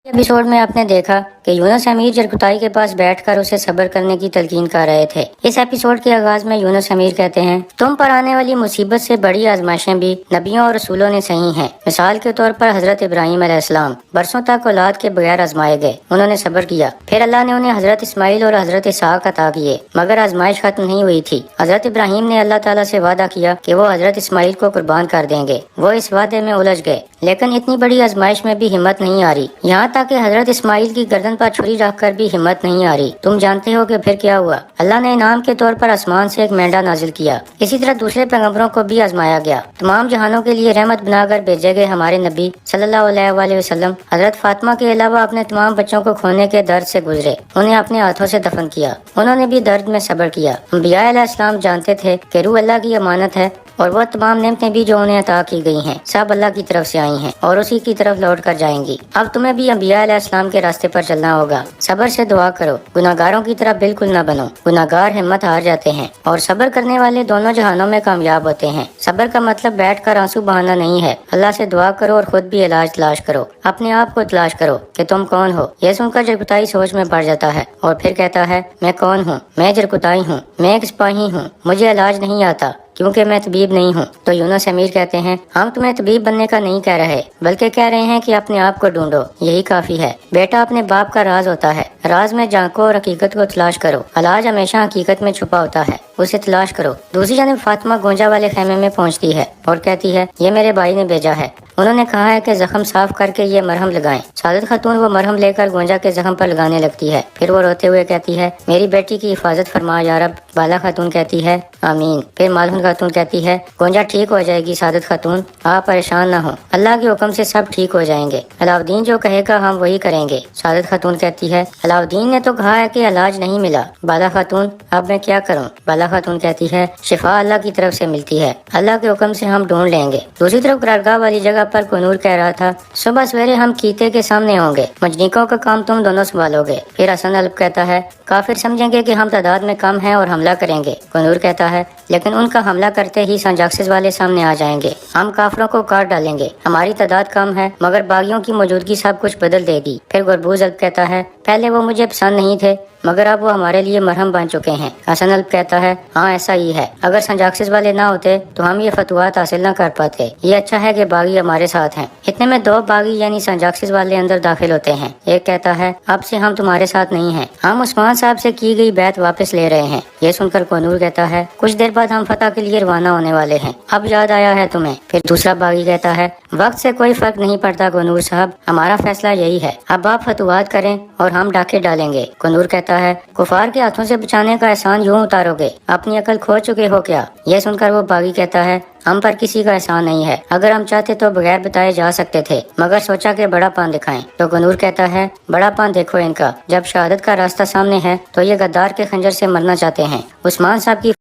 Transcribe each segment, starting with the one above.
Episode में आपने देखा कि यूनुस अमीर जरकुताई के पास बैठकर उसे सब्र करने की तलकीन कर रहे थे। इस एपिसोड के आगाज में यूनुस अमीर कहते हैं, तुम पर आने वाली मुसीबत से बड़ी आजमाइशें भी नबियों और रसूलों ने सही हैं। मिसाल के तौर पर हजरत इब्राहिम अलैहिस्सलाम बरसों तक औलाद के बगैर आजमाए गए, उन्होंने सब्र किया। फिर अल्लाह ने उन्हें हजरत इस्माइल और हजरत इसहाक अता किए, मगर आजमाइश खत्म नहीं हुई थी। हजरत इब्राहिम ने अल्लाह ताला से वादा किया कि वो हजरत इस्माइल को कुर्बान कर देंगे। वो इस वादे में उलझ गए, लेकिन इतनी बड़ी आजमाइश में भी हिम्मत नहीं आ रही। यहाँ तक कि हजरत इस्माइल की गर्दन पर छुरी रखकर भी हिम्मत नहीं आ रही। तुम जानते हो कि फिर क्या हुआ? अल्लाह ने इनाम के तौर पर आसमान से एक मेंढा नाजिल किया। इसी तरह दूसरे पैगंबरों को भी आजमाया गया। तमाम जहानों के लिए रहमत बनाकर भेजे गए हमारे नबी सल्लल्लाहु अलैहि वसल्लम हजरत फातिमा के अलावा अपने तमाम बच्चों को खोने के दर्द से गुजरे, उन्हें अपने हाथों से दफन किया। उन्होंने भी दर्द में सब्र किया। अंबिया अलैहिस्सलाम जानते थे कि रूह अल्लाह की अमानत है और वह तमाम नेमतें भी जो उन्हें अता की गई हैं सब अल्लाह की तरफ से आई हैं और उसी की तरफ लौट कर जाएंगी। अब तुम्हें भी अंबिया अलैहिस्सलाम के रास्ते पर चलना होगा। सब्र से दुआ करो, गुनाहगारों की तरफ बिल्कुल न बनो। गुनाहगार हिम्मत हार जाते हैं और सब्र करने वाले दोनों जहानों में कामयाब होते हैं। सब्र का मतलब बैठ कर आंसू बहाना नहीं है। अल्लाह से दुआ करो और खुद भी इलाज तलाश करो। अपने आप को तलाश करो कि तुम कौन हो। यह सुनकर जरकुताई सोच में पड़ जाता है और फिर कहता है, मैं कौन हूँ? मैं जरकुताई हूँ, मैं एक सिपाही हूँ, मुझे इलाज नहीं आता क्योंकि मैं तबीब नहीं हूँ। तो यूनुस अमीर कहते हैं, हम तुम्हें तबीब बनने का नहीं कह रहे, बल्कि कह रहे हैं कि अपने आप को ढूंढो, यही काफी है। बेटा अपने बाप का राज होता है, राज में झांको और हकीकत को तलाश करो। इलाज हमेशा हकीकत में छुपा होता है, उसे तलाश करो। दूसरी जानब फातिमा गोंजा वाले खेमे में पहुंचती है और कहती है, ये मेरे भाई ने भेजा है। उन्होंने कहा है कि जख्म साफ करके ये मरहम लगाएं। सादत खातून वो मरहम लेकर गोंजा के जख्म पर लगाने लगती है। फिर वो रोते हुए कहती है, मेरी बेटी की हिफाजत फरमा या रब। बाला खातून कहती है, आमीन। फिर मालून खातून कहती है, गोंजा ठीक हो जाएगी सादत खातून, आप परेशान न हो, अल्लाह के हुक्म से सब ठीक हो जाएंगे। अलाउद्दीन जो कहेगा हम वही करेंगे। सादत खातून कहती है, अलाउद्दीन ने तो कहा है कि इलाज नहीं मिला। बाला खातून, अब मैं क्या करूँ? बाला खातून कहती है, शिफा अल्लाह की तरफ से मिलती है, अल्लाह के हुक्म से हम ढूंढ लेंगे। दूसरी तरफ करारगाह वाली जगह पर कोनूर कह रहा था, सुबह सवेरे हम कीते के सामने होंगे, मजनिकों का काम तुम दोनों संभालोगे। फिर हसन अल्ब कहता है, काफिर समझेंगे कि हम तादाद में कम हैं और हमला करेंगे। कोनूर कहता है, लेकिन उनका हमला करते ही संजाक्सिस वाले सामने आ जाएंगे, हम काफिरों को काट डालेंगे। हमारी तादाद कम है मगर बागियों की मौजूदगी सब कुछ बदल देगी। फिर गुरबूज अल्ब कहता है, पहले वो मुझे पसंद नहीं थे मगर अब वो हमारे लिए मरहम बन चुके हैं। हसन अल्ब कहता है, हाँ ऐसा ही है, अगर संजाक्सिस वाले ना होते तो हम ये फतवात हासिल न कर पाते। ये अच्छा है कि बागी हमारे साथ हैं। इतने में दो बागी यानी संजाक्सिस वाले अंदर दाखिल होते हैं। एक कहता है, अब से हम तुम्हारे साथ नहीं हैं, हम उस्मान साहब से की गई बैत वापस ले रहे हैं। ये सुनकर कोनूर कहता है, कुछ देर बाद हम फतह के लिए रवाना होने वाले हैं, अब याद आया है तुम्हें? फिर दूसरा बागी कहता है, वक्त से कोई फर्क नहीं पड़ता कोनूर साहब, हमारा फैसला यही है, अब आप फतवात करें और हम डाके डालेंगे। कोनूर कहता है, कुफार के हाथों से बचाने का एहसान यूं उतारोगे, अपनी अकल खो चुके हो क्या? यह सुनकर वो बागी कहता है, हम पर किसी का एहसान नहीं है, अगर हम चाहते तो बगैर बताए जा सकते थे, मगर सोचा कि बड़ा पान दिखाएं। तो कोनूर कहता है, बड़ा पान देखो इनका, जब शहादत का रास्ता सामने है तो ये गद्दार के खंजर से मरना चाहते हैं। उस्मान साहब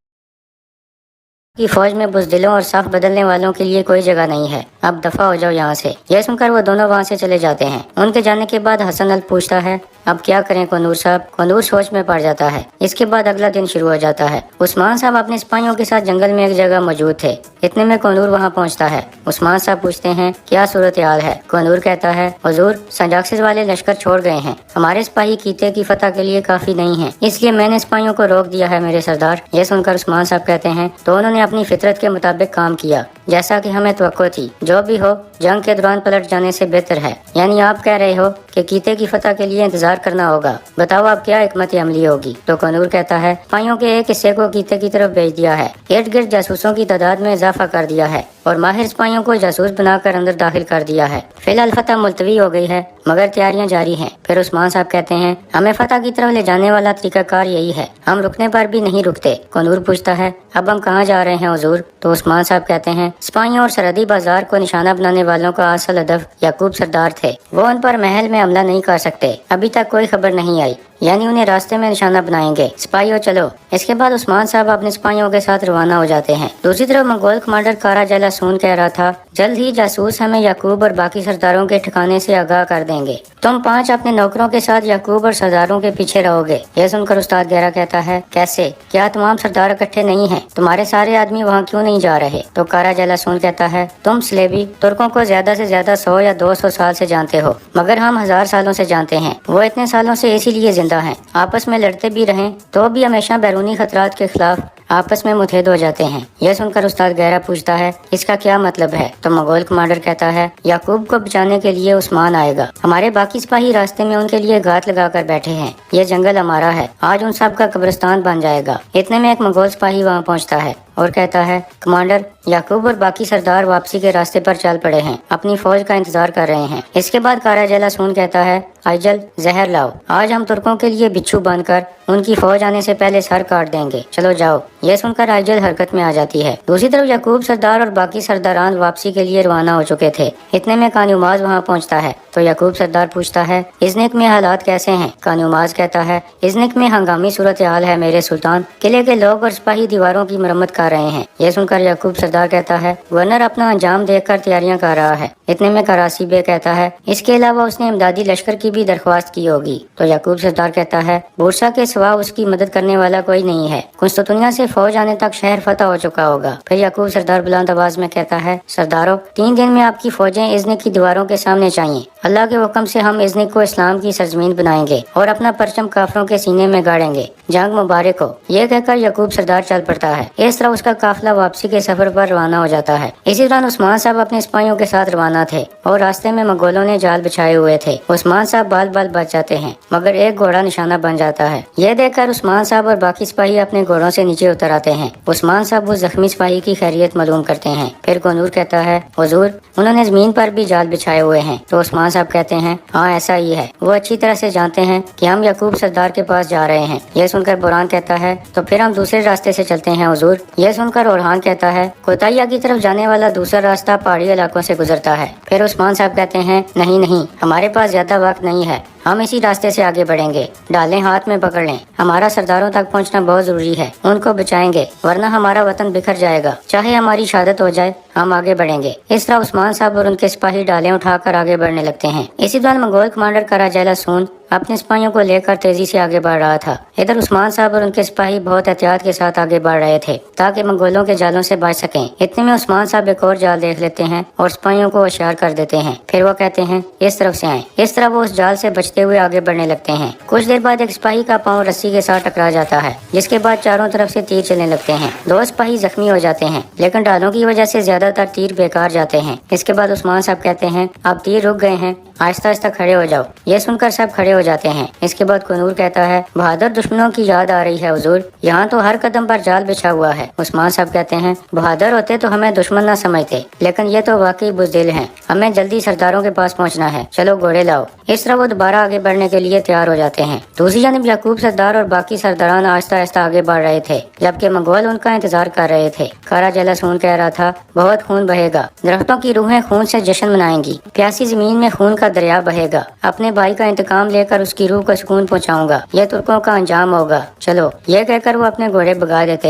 की फौज में बुजदिलों और साफ बदलने वालों के लिए कोई जगह नहीं है, अब दफा हो जाओ यहाँ से। यह सुनकर वो दोनों वहाँ से चले जाते हैं। उनके जाने के बाद हसन अल्ब पूछता है, अब क्या करें कोनूर साहब? कोनूर सोच में पड़ जाता है। इसके बाद अगला दिन शुरू हो जाता है। उस्मान साहब अपने सिपाहियों के साथ जंगल में एक जगह मौजूद थे। इतने में कोनूर वहाँ पहुँचता है। उस्मान साहब पूछते हैं, क्या सूरत हाल है? कोनूर कहता है, हुजूर संजाक्सिस वाले लश्कर छोड़ गए हैं, हमारे सिपाही कीते की फतह के लिए काफी नहीं है, इसलिए मैंने सिपाहियों को रोक दिया है मेरे सरदार। यह सुनकर उस्मान साहब कहते हैं, तो उन्होंने अपनी फितरत के मुताबिक काम किया, जैसा कि हमें तवक्को थी। जो भी हो, जंग के दौरान पलट जाने से बेहतर है। यानी आप कह रहे हो कि कीते की फतह के लिए इंतजार करना होगा, बताओ अब क्या हिकमत अमली होगी? तो कोनूर कहता है, सिपाहियों के एक हिस्से को कीते की तरफ भेज दिया है, इर्द गिर्द जासूसों की तादाद में इजाफा कर दिया है और माहिर सिपाहियों को जासूस बनाकर अंदर दाखिल कर दिया है। फिलहाल फतह मुलतवी हो गई है मगर तैयारियां जारी हैं। फिर उस्मान साहब कहते हैं, हमें फतह की तरफ ले जाने वाला तरीकाकार यही है, हम रुकने पर भी नहीं रुकते। कोनूर पूछता है, अब हम कहाँ जा रहे हैं हुजूर? तो उस्मान साहब कहते हैं, सिपाहियों और सरहदी बाजार को निशाना बनाने वालों का असल हदफ याकूब सरदार थे, वो उन पर महल में हमला नहीं कर सकते, अभी तक कोई खबर नहीं आई। यानी उन्हें रास्ते में निशाना बनाएंगे। सिपाहियों चलो। इसके बाद उस्मान साहब अपने सिपाहियों के साथ रवाना हो जाते हैं। दूसरी तरफ मंगोल कमांडर कारा जलासून कह रहा था, जल्द ही जासूस हमें याकूब और बाकी सरदारों के ठिकाने से आगाह कर देंगे। तुम 5 अपने नौकरों के साथ याकूब और सरदारों के पीछे रहोगे। यह सुनकर उस्ताद गहरा कहता है, कैसे? क्या तमाम सरदार इकट्ठे नहीं हैं? तुम्हारे सारे आदमी वहाँ क्यों नहीं जा रहे? तो कारा जलासून कहता है, तुम स्लेबी तुर्कों को ज्यादा से ज्यादा 100 या 200 साल से जानते हो, मगर हम 1000 सालों से जानते हैं। वो इतने सालों से इसीलिए जिंदा हैं। आपस में लड़ते भी रहें तो भी हमेशा बैरूनी खतरात के खिलाफ आपस में मुतहद हो जाते हैं। यह सुनकर उस्ताद गहरा पूछता है, इसका क्या मतलब है? तो मंगोल कमांडर कहता है, याकूब को बचाने के लिए उस्मान आएगा। हमारे बाकी सिपाही रास्ते में उनके लिए घात लगा कर बैठे हैं। यह जंगल हमारा है, आज उन सब का कब्रिस्तान बन जाएगा। इतने में एक मंगोल सिपाही वहाँ पहुँचता है और कहता है, कमांडर, याकूब और बाकी सरदार वापसी के रास्ते पर चल पड़े हैं, अपनी फौज का इंतजार कर रहे हैं। इसके बाद कारा जलासून कहता है, आइजल जहर लाओ, आज हम तुर्कों के लिए बिच्छू बांधकर उनकी फौज आने से पहले सर काट देंगे। चलो जाओ। यह सुनकर आइजल हरकत में आ जाती है। दूसरी तरफ याकूब सरदार और बाकी सरदारान वापसी के लिए रवाना हो चुके थे। इतने में कान्युमाज वहाँ पहुँचता है तो याकूब सरदार पूछता है, इज़्निक में हालात कैसे हैं? कान्युमाज कहता है, इज़्निक में हंगामी सूरत हाल है मेरे सुल्तान। किले के लोग और सिपाही दीवारों की मरम्मत कर रहे हैं। यह सुनकर याकूब सरदार कहता है, गवर्नर अपना अंजाम देखकर तैयारियां कर रहा है। इतने में करासी बे कहता है, इसके अलावा उसने इमदादी लश्कर की भी दरख्वास्त की होगी। तो याकूब सरदार कहता है, बुरसा के सिवा उसकी मदद करने वाला कोई नहीं है। कुंस्तुनिया से फौज आने तक शहर फतह हो चुका होगा। फिर याकूब सरदार बुलंद आवाज में कहता है, सरदारों, 3 दिन में आपकी फौजें इज़्निक की दीवारों के सामने चाहिए। अल्लाह के हुक्म से हम इज़्निक को इस्लाम की सरजमीन बनाएंगे और अपना परचम काफरों के सीने में गाड़ेंगे। जंग मुबारक हो। यह कहकर याकूब सरदार चल पड़ता है। इस तरह उसका काफिला वापसी के सफर पर रवाना हो जाता है। इसी दौरान उस्मान साहब अपने सिपाहियों के साथ रवाना थे और रास्ते में मंगोलों ने जाल बिछाए हुए थे। उस्मान साहब बाल बाल बच जाते हैं, मगर एक घोड़ा निशाना बन जाता है। यह देखकर उस्मान साहब और बाकी सिपाही अपने घोड़ों से नीचे उतर आते हैं। उस्मान साहब उस जख्मी सिपाही की खैरियत मालूम करते हैं। फिर कोनूर कहता है, हुजूर, उन्होंने जमीन पर भी जाल बिछाए हुए हैं। तो उस्मान साहब कहते हैं, हाँ ऐसा ही है। वो अच्छी तरह से जानते हैं कि हम याकूब सरदार के पास जा रहे हैं। यह सुनकर बुरहान कहता है, तो फिर हम दूसरे रास्ते से चलते हैं हुजूर। यह सुनकर ओरहान कहता है, कोताया की तरफ जाने वाला दूसरा रास्ता पहाड़ी इलाकों से गुजरता है। फिर उस्मान साहब कहते हैं, नहीं नहीं, हमारे पास ज्यादा वक्त नहीं है, हम इसी रास्ते से आगे बढ़ेंगे। डालें हाथ में पकड़ लें, हमारा सरदारों तक पहुंचना बहुत जरूरी है। उनको बचाएंगे, वरना हमारा वतन बिखर जाएगा। चाहे हमारी शहादत हो जाए, हम आगे बढ़ेंगे। इस तरह उस्मान साहब और उनके सिपाही डालें उठाकर आगे बढ़ने लगते हैं। इसी दौरान मंगोल कमांडर कारा जलासून अपने सिपाहियों को लेकर तेजी से आगे बढ़ रहा था। इधर उस्मान साहब और उनके सिपाही बहुत एहतियात के साथ आगे बढ़ रहे थे ताकि मंगोलों के जालों से बच सकें। इतने में उस्मान साहब एक और जाल देख लेते हैं और सिपाहियों को होशियार कर देते हैं। फिर वो कहते हैं, इस तरफ से आएं। इस तरह वो उस जाल से बचते हुए आगे बढ़ने लगते हैं। कुछ देर बाद एक सिपाही का पाँव रस्सी के साथ टकरा जाता है, जिसके बाद चारों तरफ से तीर चलने लगते हैं। 2 सिपाही जख्मी हो जाते हैं, लेकिन डालों की वजह से ज्यादातर तीर बेकार जाते हैं। इसके बाद उस्मान साहब कहते हैं, अब तीर रुक गए हैं, आहिस्ता आहिस्ता खड़े हो जाओ। ये सुनकर सब खड़े हो जाते हैं। इसके बाद कोनूर कहता है, बहादुर दुश्मनों की याद आ रही है हुजूर, यहाँ तो हर कदम पर जाल बिछा हुआ है। उस्मान साहब कहते हैं, बहादुर होते तो हमें दुश्मन न समझते, लेकिन ये तो वाकई बुज़दिल हैं। हमें जल्दी सरदारों के पास पहुँचना है, चलो घोड़े लाओ। इस तरह वो दोबारा आगे बढ़ने के लिए तैयार हो जाते हैं। दूसरी जानब याकूब सरदार और बाकी सरदारान आहिस्ता आहिस्ता आगे बढ़ रहे थे, जबकि मंगोल उनका इंतजार कर रहे थे। कारा जलासून कह रहा था, बहुत खून बहेगा, दरख्तों की रूहें खून से जश्न मनाएंगी, प्यासी जमीन में खून का दरिया बहेगा। अपने भाई का इंतकाम लेकर उसकी रूह को सुकून पहुंचाऊंगा, यह तुर्कों का अंजाम होगा। चलो। यह कहकर वो अपने घोड़े भगा देते हैं।